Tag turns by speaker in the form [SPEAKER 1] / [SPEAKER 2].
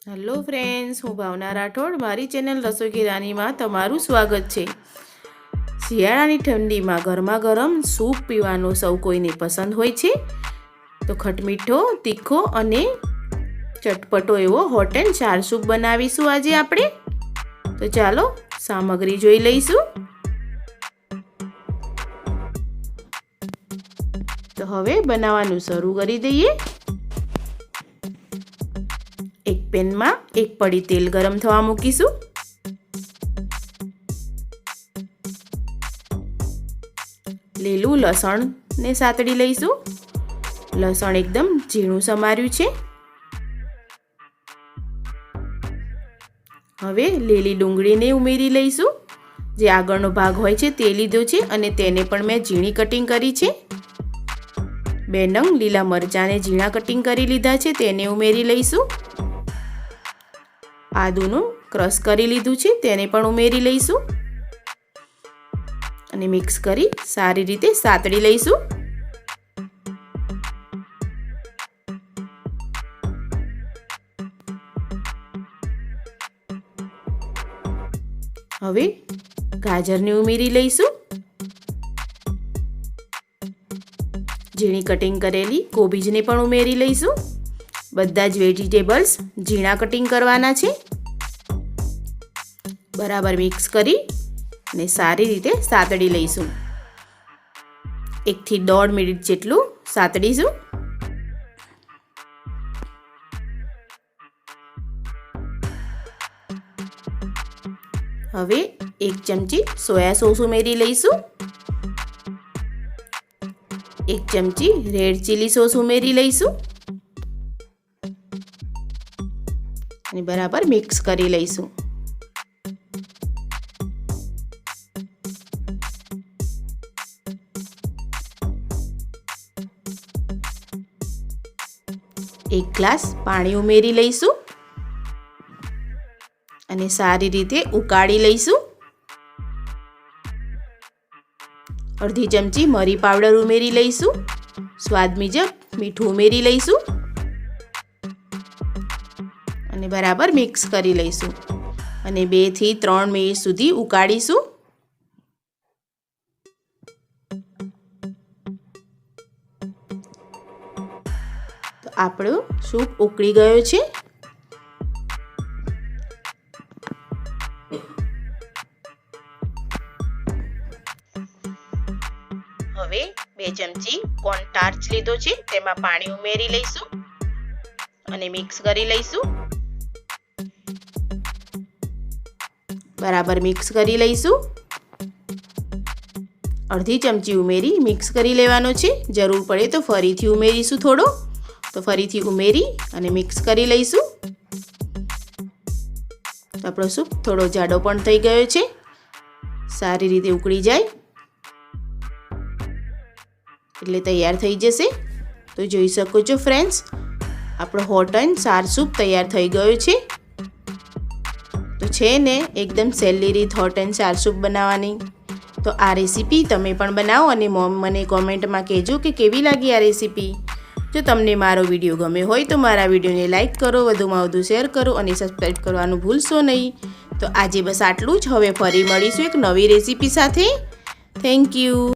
[SPEAKER 1] Hello friends, હું ભાવના રાઠોડ મારી channel રસોઈ की रानी માં તમારું સ્વાગત છે। શિયાળાની ઠંડીમાં ગરમા ગરમ સૂપ પીવાનો સૌ કોઈને પસંદ હોય છે। તો ખટમીઠો, તીખો અને ચટપટો એવો હોટ એન્ડ ચાર સૂપ બનાવીશું આજે આપણે। તો ચાલો સામગ્રી જોઈ લઈશું। તો હવે બનાવવાનું શરૂ કરી દઈએ। एक पेन में एक पड़ी तेल गरम थवा मूकीशु। લીલું લસણ ને સાતડી લઈશું। લસણ એકદમ ઝીણું સમાર્યું છે। હવે લીલી ડુંગળીને ઉમેરી લઈશું। જે આગળનો ભાગ હોય છે તે લીધો છે અને તેને પણ મેં ઝીણી કટિંગ કરી છે। 2 નંગ લીલા મરચાંને ઝીણા કટિંગ કરી લીધા છે, તેને ઉમેરી લઈશું। આદુનું ક્રશ કરી લીધું છે, તેને પણ ઉમેરી લઈશું અને મિક્સ કરી સારી રીતે સાતડી લઈશું। હવે ગાજરને ઉમેરી લઈશું। ઝીણી કટિંગ કરેલી કોબીજને પણ ઉમેરી લઈશું। બધા જ વેજીટેબલ્સ ઝીણા કટિંગ કરવાના છે। બરાબર મિક્સ કરી અને સારી રીતે સાતડી લઈશું। 1 થી 1.5 મિનિટ જેટલું સાતડીશું। હવે 1 ચમચી સોયા સોસ ઉમેરી લઈશું। 1 ચમચી રેડ ચીલી સોસ ઉમેરી લઈશું અને બરાબર મિક્સ કરી લઈશું। एक ग्लास पानी उमेरी लईશું અને સારી રીતે ઉકાળી લઈશું। અડધી ચમચી મરી પાવડર ઉમેરી લઈશું। સ્વાદ મુજબ મીઠું ઉમેરી લઈશું અને બરાબર મિક્સ કરી લઈશું અને 2 થી 3 મિનિટ સુધી ઉકાળીશું। તો આપણો સૂપ ઉકળી ગયો છે। હવે 2 ચમચી કોર્ન સ્ટાર્ચ લીધો છે, તેમાં પાણી ઉમેરી લઈશું અને મિક્સ કરી લઈશું। બરાબર મિક્સ કરી લઈશું। અડધી ચમચી ઉમેરી મિક્સ કરી લેવાનો છે। જરૂર પડે તો ફરીથી ઉમેરીશું થોડો, તો ફરીથી ઉમેરી અને મિક્સ કરી લઈશું। તો આપણો સૂપ થોડો જાડો પણ થઈ ગયો છે। સારી રીતે ઉકળી જાય એટલે તૈયાર થઈ જશે। તો જોઈ શકો છો ફ્રેન્ડ્સ, આપણો હોટ એન્ડ ચાર સૂપ તૈયાર થઈ ગયો છે। તો છે ને એકદમ સહેલી રીત હોટ એન્ડ ચાર સૂપ બનાવવાની। તો આ રેસીપી તમે પણ બનાવો અને મને કોમેન્ટમાં કહેજો કે કેવી લાગી આ રેસીપી। જો તમને મારો વિડીયો ગમ્યો હોય તો મારા વિડીયોને લાઇક કરો, વધુમાં વધુ શેર કરો અને સબસ્ક્રાઈબ કરવાનું ભૂલશો નહીં। તો આજે બસ આટલું જ। હવે ફરી મળીશું એક નવી રેસીપી સાથે। Thank you.